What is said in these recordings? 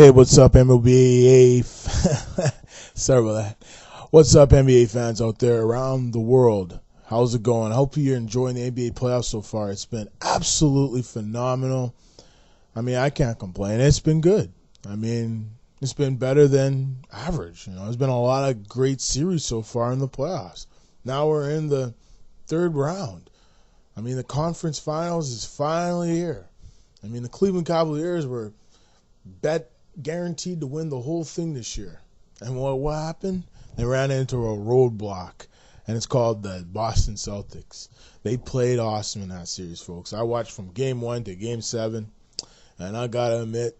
Hey, what's up, NBA? Sorry about that. What's up, NBA fans out there around the world? How's it going? I hope you're enjoying the NBA playoffs so far. It's been absolutely phenomenal. I mean, I can't complain. It's been good. I mean, it's been better than average. There's been a lot of great series so far in the playoffs. Now we're in the third round. I mean, the conference finals is finally here. I mean, the Cleveland Cavaliers were guaranteed to win the whole thing this year. And what happened? They ran into a roadblock, and it's called the Boston Celtics. They played awesome in that series, folks. I watched from Game 1 to Game 7, and I got to admit,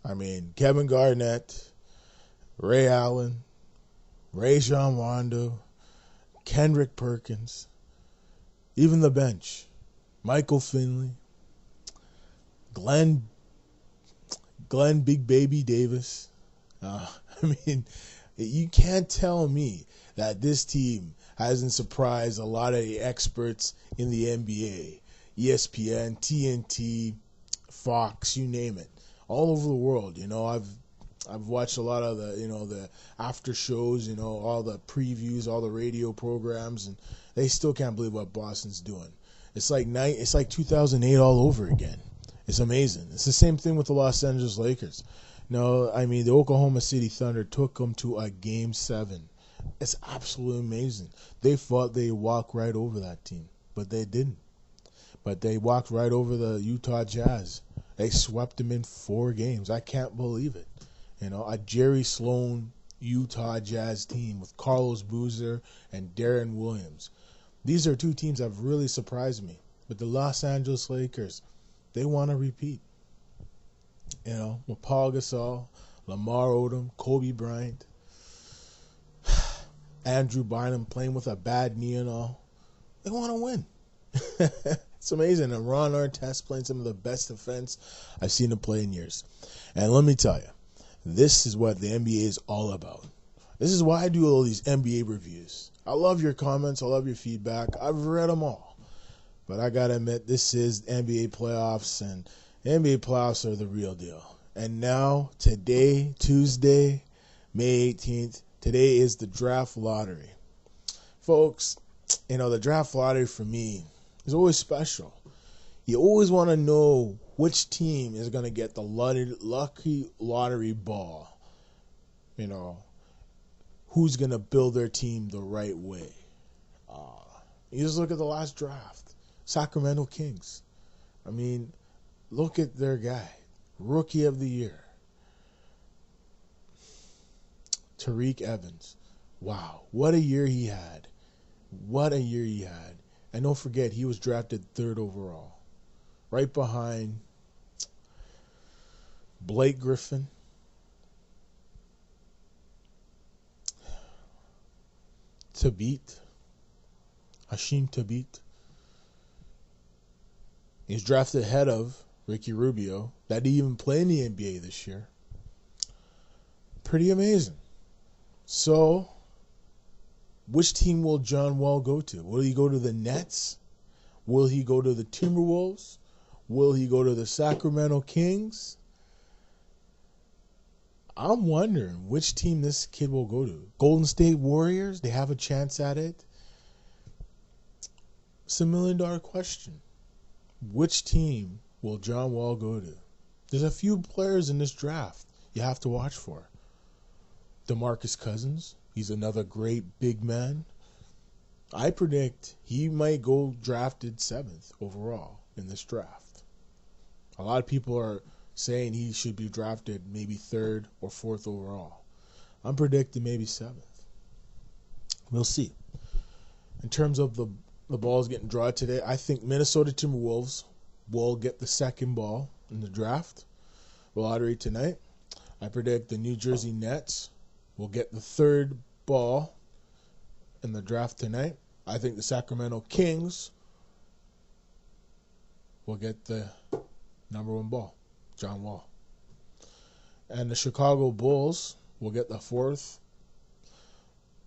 I mean, Kevin Garnett, Ray Allen, Rajon Rondo, Kendrick Perkins, even the bench, Michael Finley, Glenn Big Baby Davis. I mean, you can't tell me that this team hasn't surprised a lot of the experts in the NBA, ESPN, TNT, Fox, you name it, all over the world. I've watched a lot of the after shows, all the previews, all the radio programs, and they still can't believe what Boston's doing. It's like 2008 all over again. It's amazing. It's the same thing with the Los Angeles Lakers. No, I mean, the Oklahoma City Thunder took them to a Game 7. It's absolutely amazing. They thought they'd walk right over that team, but they didn't. But they walked right over the Utah Jazz. They swept them in 4 games. I can't believe it. A Jerry Sloan Utah Jazz team with Carlos Boozer and Darren Williams. These are 2 teams that have really surprised me. But the Los Angeles Lakers, they want to repeat. With Paul Gasol, Lamar Odom, Kobe Bryant, Andrew Bynum playing with a bad knee and all. They want to win. It's amazing. And Ron Artest playing some of the best defense I've seen him play in years. And let me tell you, this is what the NBA is all about. This is why I do all these NBA reviews. I love your comments. I love your feedback. I've read them all. But I got to admit, this is NBA playoffs, and NBA playoffs are the real deal. And now, today, Tuesday, May 18th, today is the draft lottery. Folks, the draft lottery for me is always special. You always want to know which team is going to get the lucky lottery ball. Who's going to build their team the right way. You just look at the last draft. Sacramento Kings. I mean, look at their guy. Rookie of the year. Tariq Evans. Wow. What a year he had. What a year he had. And don't forget, he was drafted 3rd overall. Right behind Blake Griffin. Hashim Tabit. He's drafted ahead of Ricky Rubio. That didn't even play in the NBA this year. Pretty amazing. So, which team will John Wall go to? Will he go to the Nets? Will he go to the Timberwolves? Will he go to the Sacramento Kings? I'm wondering which team this kid will go to. Golden State Warriors? They have a chance at it. It's a $1 million question. Which team will John Wall go to? There's a few players in this draft you have to watch for. DeMarcus Cousins, he's another great big man. I predict he might go drafted 7th overall in this draft. A lot of people are saying he should be drafted maybe 3rd or 4th overall. I'm predicting maybe 7th. We'll see. In terms of the balls getting drawn today, I think Minnesota Timberwolves will get the 2nd ball in the draft lottery tonight. I predict the New Jersey Nets will get the 3rd ball in the draft tonight. I think the Sacramento Kings will get the number 1 ball, John Wall. And the Chicago Bulls will get the 4th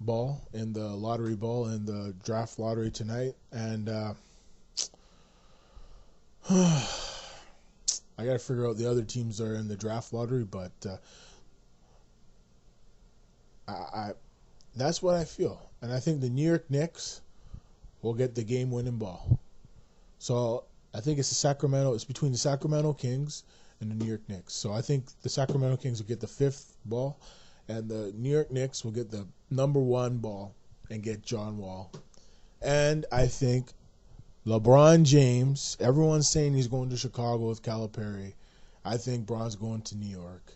ball in the lottery ball in the draft lottery tonight. And I got to figure out the other teams that are in the draft lottery, but I that's what I feel. And I think the New York Knicks will get the game-winning ball. So I think it's between the Sacramento Kings and the New York Knicks. So I think the Sacramento Kings will get the 5th ball, and the New York Knicks will get the number 1 ball and get John Wall. And I think LeBron James, everyone's saying he's going to Chicago with Calipari. I think Bron's going to New York.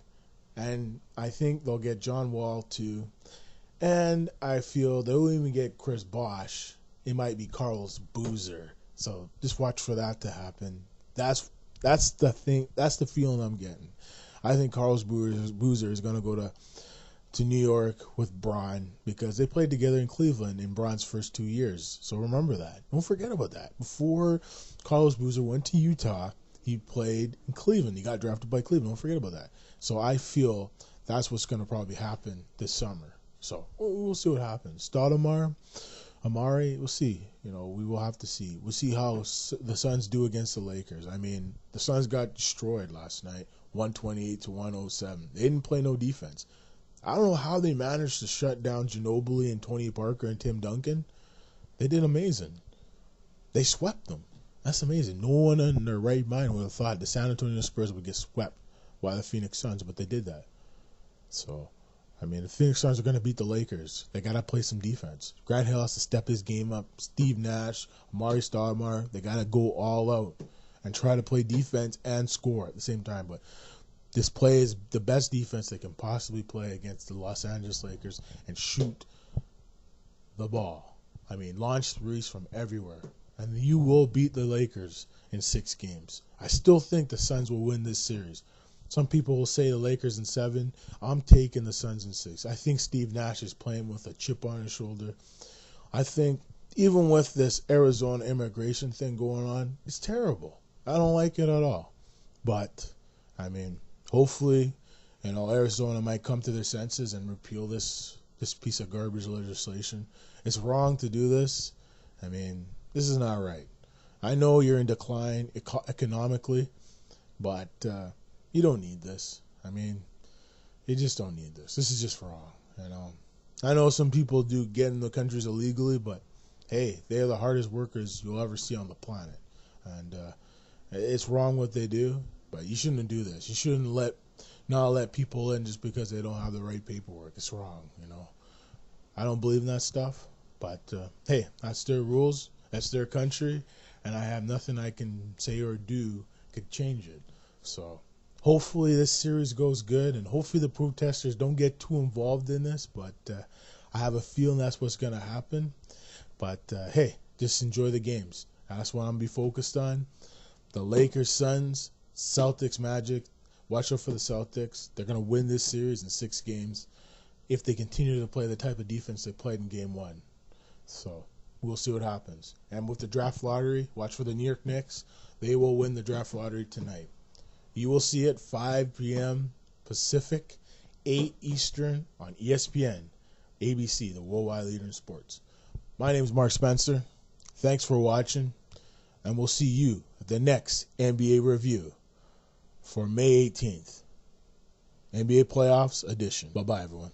And I think they'll get John Wall too. And I feel they'll even get Chris Bosh. It might be Carlos Boozer. So just watch for that to happen. That's the thing. That's the feeling I'm getting. I think Carlos Boozer is going to go to New York with Bron because they played together in Cleveland in Bron's first 2 years. So remember that. Don't forget about that. Before Carlos Boozer went to Utah, he played in Cleveland. He got drafted by Cleveland. Don't forget about that. So I feel that's what's going to probably happen this summer. So we'll see what happens. Stoudemire, Amari, we'll see. We will have to see. We'll see how the Suns do against the Lakers. I mean, the Suns got destroyed last night, 128 to 107. They didn't play no defense. I don't know how they managed to shut down Ginobili and Tony Parker and Tim Duncan. They did amazing. They swept them. That's amazing. No one in their right mind would have thought the San Antonio Spurs would get swept by the Phoenix Suns, but they did that. So, I mean, the Phoenix Suns are going to beat the Lakers. They got to play some defense. Grant Hill has to step his game up. Steve Nash, Amari Stoudemire, they got to go all out and try to play defense and score at the same time. But this play is the best defense they can possibly play against the Los Angeles Lakers and shoot the ball. I mean, launch threes from everywhere. And you will beat the Lakers in 6 games. I still think the Suns will win this series. Some people will say the Lakers in 7. I'm taking the Suns in 6. I think Steve Nash is playing with a chip on his shoulder. I think even with this Arizona immigration thing going on, it's terrible. I don't like it at all. But, I mean, hopefully, Arizona might come to their senses and repeal this piece of garbage legislation. It's wrong to do this. I mean, this is not right. I know you're in decline economically, but you don't need this. I mean, you just don't need this. This is just wrong. I know some people do get in the countries illegally, but hey, they are the hardest workers you'll ever see on the planet. And it's wrong what they do, but you shouldn't do this. You shouldn't not let people in just because they don't have the right paperwork. It's wrong, I don't believe in that stuff, but hey, that's their rules. That's their country, and I have nothing I can say or do could change it. So hopefully this series goes good, and hopefully the protesters don't get too involved in this, but I have a feeling that's what's going to happen. But hey, just enjoy the games. That's what I'm going to be focused on. The Lakers, Suns, Celtics, Magic. Watch out for the Celtics. They're going to win this series in 6 games if they continue to play the type of defense they played in Game 1. So we'll see what happens. And with the draft lottery, watch for the New York Knicks. They will win the draft lottery tonight. You will see it 5 p.m. Pacific, 8 Eastern on ESPN, ABC, the worldwide leader in sports. My name is Mark Spencer. Thanks for watching, and we'll see you at the next NBA review for May 18th. NBA Playoffs edition. Bye-bye, everyone.